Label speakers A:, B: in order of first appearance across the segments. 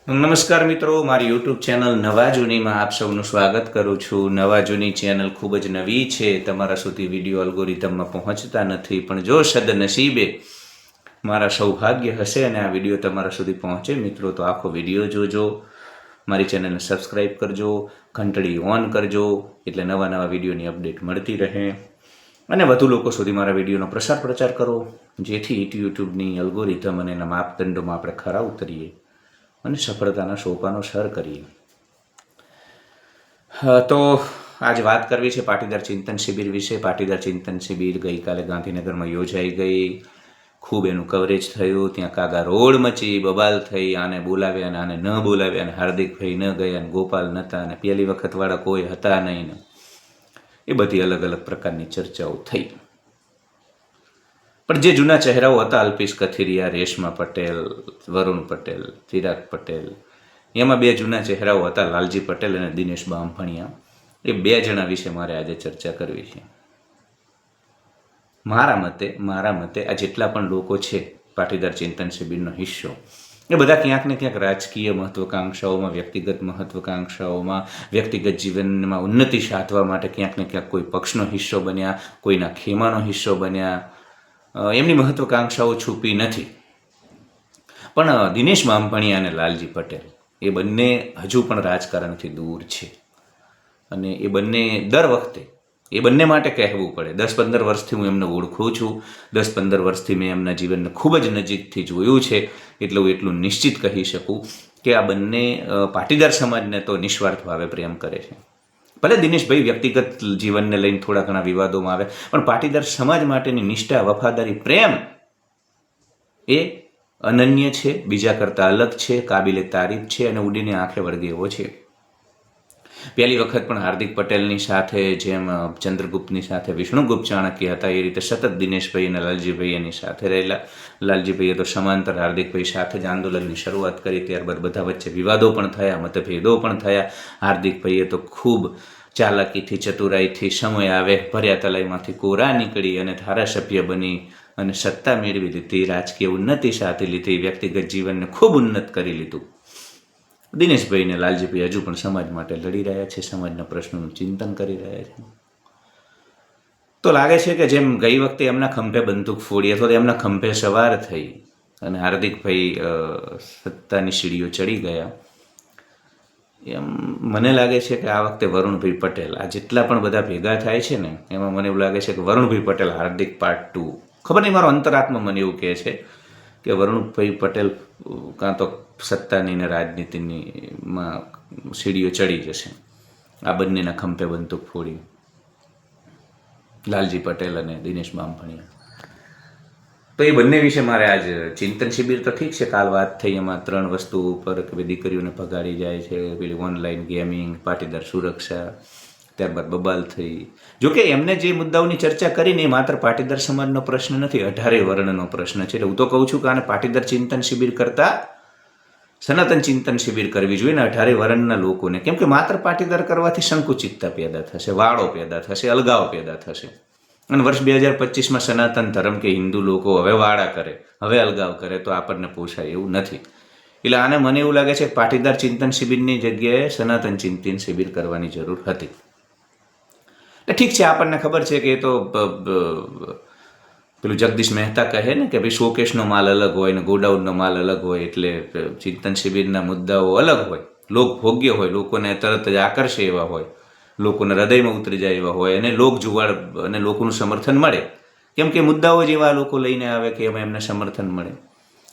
A: નમસ્કાર મિત્રો, મારી યુટ્યુબ ચેનલ નવા જૂનીમાં આપ સૌનું સ્વાગત કરું છું. નવા જૂની ચેનલ ખૂબ જ નવી છે, તમારા સુધી વિડીયો અલ્ગોરિધમમાં પહોંચતા નથી, પણ જો સદનસીબે મારા સૌભાગ્ય હશે અને આ વિડીયો તમારા સુધી પહોંચે મિત્રો, તો આખો વિડીયો જોજો, મારી ચેનલને સબસ્ક્રાઈબ કરજો, ઘંટડી ઓન કરજો, એટલે નવા નવા વિડીયોની અપડેટ મળતી રહે અને વધુ લોકો સુધી મારા વિડીયોનો પ્રચાર કરો, જેથી યુટ્યુબની અલ્ગોરિધમ અને એના માપદંડોમાં આપણે ખરા ઉતરીએ અને સફળતાના સોપાનો સર કરીએ. તો આજે વાત કરવી છે પાટીદાર ચિંતન શિબિર વિશે. પાટીદાર ચિંતન શિબિર ગઈકાલે ગાંધીનગરમાં યોજાઈ ગઈ. ખૂબ એનું કવરેજ થયું. ત્યાં કાગા રોડ મચી, બબાલ થઈ, આને બોલાવ્યા અને આને ન બોલાવ્યા, અને હાર્દિકભાઈ ન ગયા, અને ગોપાલ નહોતા, અને પહેલી વખતવાળા કોઈ હતા નહીં, એ બધી અલગ અલગ પ્રકારની ચર્ચાઓ થઈ. પણ જે જૂના ચહેરાઓ હતા, અલ્પેશ કથિરિયા, રેશમા પટેલ, વરુણ પટેલ, ચિરાગ પટેલ, એમાં બે જૂના ચહેરાઓ હતા, લાલજી પટેલ અને દિનેશ બામભણિયા. એ બે જણા વિશે મારે આજે ચર્ચા કરવી છે. મારા મતે આ જેટલા પણ લોકો છે પાટીદાર ચિંતન શિબિરનો હિસ્સો, એ બધા ક્યાંક ને ક્યાંક રાજકીય મહત્વકાંક્ષાઓમાં, વ્યક્તિગત મહત્વકાંક્ષાઓમાં, વ્યક્તિગત જીવનમાં ઉન્નતિ સાધવા માટે ક્યાંક ને ક્યાંક કોઈ પક્ષનો હિસ્સો બન્યા, કોઈના ખેમાનો હિસ્સો બન્યા. એમની મહત્વકાંક્ષાઓ છુપી નથી. પણ દિનેશ બામભણિયા અને લાલજી પટેલ એ બંને હજુ પણ રાજકારણથી દૂર છે, અને એ બંને દર વખતે એ બંને માટે કહેવું પડે. 10-15 વર્ષથી હું એમને ઓળખું છું, 10-15 વર્ષથી મેં એમના જીવનને ખૂબ જ નજીકથી જોયું છે, એટલે હું એટલું નિશ્ચિત કહી શકું કે આ બંને પાટીદાર સમાજને તો નિસ્વાર્થ ભાવે પ્રેમ કરે છે. ભલે દિનેશભાઈ વ્યક્તિગત જીવનને લઈને થોડા ઘણા વિવાદોમાં આવે, પણ પાટીદાર સમાજ માટેની નિષ્ઠા, વફાદારી, પ્રેમ એ અનન્ય છે, બીજા કરતાં અલગ છે, કાબિલે તારીફ છે અને ઉડીને આંખે વળગે એવો છે. પહેલી વખત પણ હાર્દિક પટેલની સાથે જેમ ચંદ્રગુપ્તની સાથે વિષ્ણુગુપ્ત ચાણક્ય હતા, એ રીતે સતત દિનેશભાઈ અને લાલજીભાઈ એની સાથે રહેલા. લાલજીભાઈએ તો સમાંતર હાર્દિકભાઈ સાથે જ આંદોલનની શરૂઆત કરી. ત્યારબાદ બધા વચ્ચે વિવાદો પણ થયા, મતભેદો પણ થયા. હાર્દિકભાઈએ તો ખૂબ ચાલાકીથી, ચતુરાઈથી સમય આવે ભર્યા તલાઈમાંથી કોરા નીકળી અને ધારાસભ્ય બની અને સત્તા મેળવી લીધી, રાજકીય ઉન્નતિ સાથે લીધી, વ્યક્તિગત જીવનને ખૂબ ઉન્નત કરી લીધું. દિનેશભાઈ અને લાલજીભાઈ હજુ પણ સમાજ માટે લડી રહ્યા છે, સમાજના પ્રશ્નોનું ચિંતન કરી રહ્યા છે. તો લાગે છે કે જેમ ગઈ વખતે એમના ખંભે બંદૂક ફોડી અથવા એમના ખંભે સવાર થઈ અને હાર્દિકભાઈ સત્તાની સીડીઓ ચડી ગયા, એમ મને લાગે છે કે આ વખતે વરુણભાઈ પટેલ, આ જેટલા પણ બધા ભેગા થાય છે ને, એમાં મને એવું લાગે છે કે વરુણભાઈ પટેલ હાર્દિક પાર્ટ 2. ખબર નહીં, મારો અંતરાત્મા મને એવું કહે છે કે વરુણભાઈ પટેલ કાં તો સત્તાની ને રાજનીતિમાં સીડીઓ ચડી જશે, આ બંનેના ખંભે બંદૂક ફોડી, લાલજી પટેલ અને દિનેશ બામભણિયા. તો એ બંને વિશે મારે આજ ચિંતન શિબિર તો ઠીક છે, કાલ વાત થઈ એમાં 3 વસ્તુ ઉપર કે દીકરીઓને ભગાડી જાય છે, પેલી ઓનલાઈન ગેમિંગ, પાટીદાર સુરક્ષા, ત્યારબાદ બબાલ થઈ. જોકે એમને જે મુદ્દાઓની ચર્ચા કરીને એ માત્ર પાટીદાર સમાજનો પ્રશ્ન નથી, 18 વર્ણનો પ્રશ્ન છે. એટલે હું તો કહું છું કે આને પાટીદાર ચિંતન શિબિર કરતા સનાતન ચિંતન શિબિર કરવી જોઈએ ને 18 વર્ણના લોકોને. કેમ કે માત્ર પાટીદાર કરવાથી સંકુચિતતા પેદા થશે, વાળો પેદા થશે, અલગાવ પેદા થશે. અને વર્ષ 2025માં સનાતન ધર્મ કે હિન્દુ લોકો હવે વાળા કરે, હવે અલગાવ કરે, તો આપણને પોસાય એવું નથી. એટલે આને મને એવું લાગે છે કે પાટીદાર ચિંતન શિબિરની જગ્યાએ સનાતન ચિંતન શિબિર કરવાની જરૂર હતી. ઠીક છે, આપણને ખબર છે કે એ તો પેલું જગદીશ મહેતા કહે ને કે ભાઈ શોકેશનો માલ અલગ હોય ને ગોડાઉનનો માલ અલગ હોય, એટલે ચિંતન શિબિરના મુદ્દાઓ અલગ હોય, લોકભોગ્ય હોય, લોકોને તરત જ આકર્ષે એવા હોય, લોકોના હૃદયમાં ઉતરી જાય એવા હોય, અને લોક જુવાળ અને લોકોનું સમર્થન મળે. કેમ કે મુદ્દાઓ જેવા લોકો લઈને આવે કે એમાં એમને સમર્થન મળે.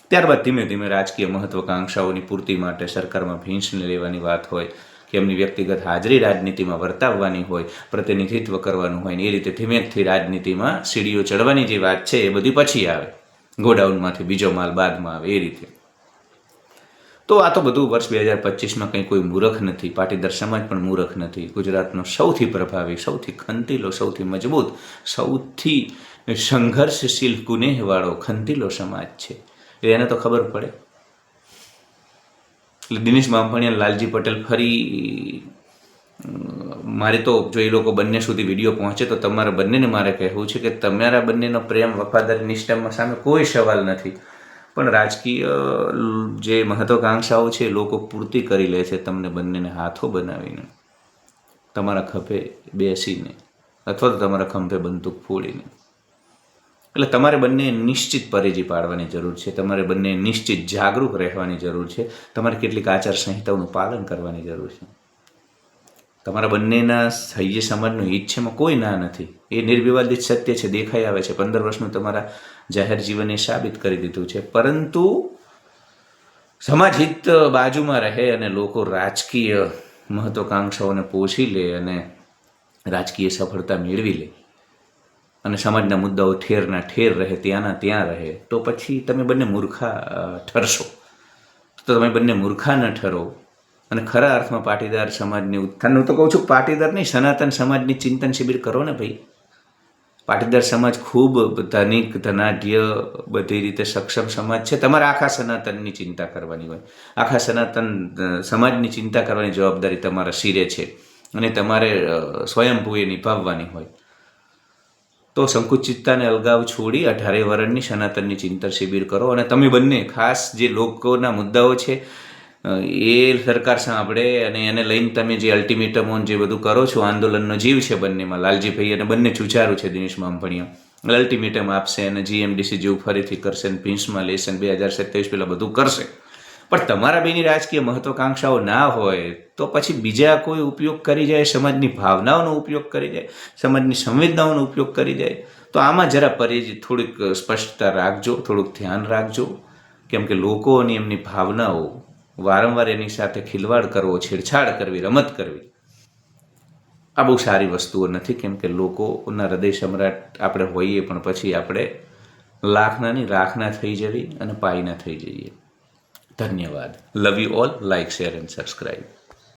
A: ત્યારબાદ ધીમે ધીમે રાજકીય મહત્વકાંક્ષાઓની પૂર્તિ માટે સરકારમાં ભીંસને લેવાની વાત હોય, કે એમની વ્યક્તિગત હાજરી રાજનીતિમાં વર્તાવવાની હોય, પ્રતિનિધિત્વ કરવાનું હોય, ને એ રીતે ધીમેથી રાજનીતિમાં સીડીઓ ચડવાની જે વાત છે એ બધી પછી આવે, ગોડાઉનમાંથી બીજો માલ બાદમાં આવે, એ રીતે. તો આ તો બધું વર્ષ 2025માં કંઈ કોઈ મૂર્ખ નથી, પાટીદાર સમાજ પણ મૂર્ખ નથી. ગુજરાતનો સૌથી પ્રભાવી, સૌથી ખંતીલો, સૌથી મજબૂત, સૌથી સંઘર્ષશીલ, ગુનેહવાળો ખંતીલો સમાજ છે, એને તો ખબર પડે. એટલે દિનેશ બામભણિયા, લાલજી પટેલ ફરી મારે તો જો એ લોકો બંને સુધી વિડીયો પહોંચે તો તમારા બંનેને મારે કહેવું છે કે તમારા બંનેનો પ્રેમ, વફાદારી, નિષ્ઠામાં સામે કોઈ સવાલ નથી, પણ રાજકીય જે મહત્વાકાંક્ષાઓ છે લોકો પૂર્તિ કરી લે છે તમને બંનેને હાથો બનાવીને, તમારા ખભે બેસીને અથવા તો તમારા ખંભે બંદૂક ફોડીને. એટલે તમારે બંને નિશ્ચિત પરેજી પાડવાની જરૂર છે, તમારે બંને નિશ્ચિત જાગૃત રહેવાની જરૂર છે, તમારે કેટલીક આચાર સંહિતાઓનું પાલન કરવાની જરૂર છે. તમારા બંનેના સહ્ય સમાજનો હિત છે એમાં કોઈ ના નથી, એ નિર્વિવાદિત સત્ય છે, દેખાઈ આવે છે. 15 વર્ષનું તમારા જાહેર જીવને સાબિત કરી દીધું છે. પરંતુ સમાજ હિત બાજુમાં રહે અને લોકો રાજકીય મહત્વાકાંક્ષાઓને પોષી લે અને રાજકીય સફળતા મેળવી લે અને સમાજના મુદ્દાઓ ઠેરના ઠેર રહે, ત્યાંના ત્યાં રહે, તો પછી તમે બંને મૂર્ખા ઠરશો. તો તમે બંને મૂર્ખા ન ઠરો અને ખરા અર્થમાં પાટીદાર સમાજની ઉત્થાન, હું તો કહું છું પાટીદાર નહીં, સનાતન સમાજની ચિંતન શિબિર કરો ને ભાઈ. પાટીદાર સમાજ ખૂબ ધનિક, ધનાઢ્ય, બધી રીતે સક્ષમ સમાજ છે. તમારે આખા સનાતનની ચિંતા કરવાની હોય, આખા સનાતન સમાજની ચિંતા કરવાની જવાબદારી તમારા શિરે છે અને તમારે સ્વયંભૂએ નિભાવવાની હોય. તો સંકુચિતતાને અલગાવ છોડી 18 વર્ષની સનાતનની ચિંતન શિબિર કરો અને તમે બંને ખાસ જે લોકોના મુદ્દાઓ છે એ સરકાર સાંભળે અને એને લઈને તમે જે અલ્ટિમેટમો જે બધું કરો છો, આંદોલનનો જીવ છે બંનેમાં. લાલજીભાઈ અને બંને ચુચારું છે, દિનેશ બામભણિયા અલ્ટિમેટમ આપશે અને GMDC જેવું ફરીથી કરશે અને ભીંસમાં લેશે 2027 પહેલાં બધું કરશે. પણ તમારા બેની રાજકીય મહત્વાકાંક્ષાઓ ના હોય તો પછી બીજા કોઈ ઉપયોગ કરી જાય, સમાજની ભાવનાઓનો ઉપયોગ કરી જાય, સમાજની સંવેદનાઓનો ઉપયોગ કરી જાય, તો આમાં જરા પરેજી, થોડીક સ્પષ્ટતા રાખજો, થોડુંક ધ્યાન રાખજો. કેમ કે લોકો અને એમની ભાવનાઓ વારંવાર એની સાથે ખિલવાડ કરવો, છેડછાડ કરવી, રમત કરવી, આ બહુ સારી વસ્તુઓ નથી. કેમ કે લોકોના હૃદય સમ્રાટ આપણે હોઈએ પણ પછી આપણે લાખનાની રાખના થઈ જવી અને પાયના થઈ જઈએ. ધન્યવાદ. Love you all. Like, share and subscribe.